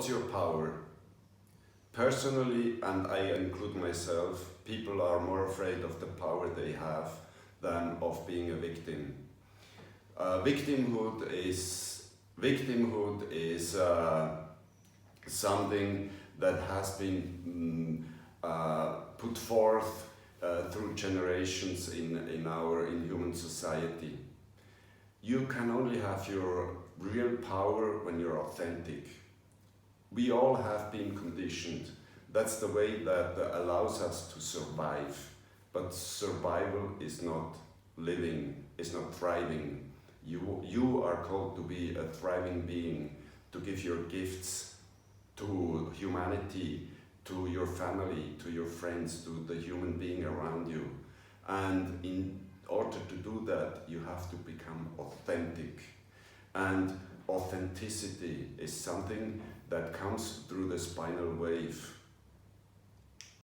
What's your power? Personally, and I include myself, people are more afraid of the power they have than of being a victim. Victimhood is something that has been put forth through generations in human society. You can only have your real power when you're authentic. We all have been conditioned. That's the way that allows us to survive. But survival is not living, is not thriving. You are called to be a thriving being, to give your gifts to humanity, to your family, to your friends, to the human being around you. And in order to do that, you have to become authentic. And authenticity is something that comes through the spinal wave.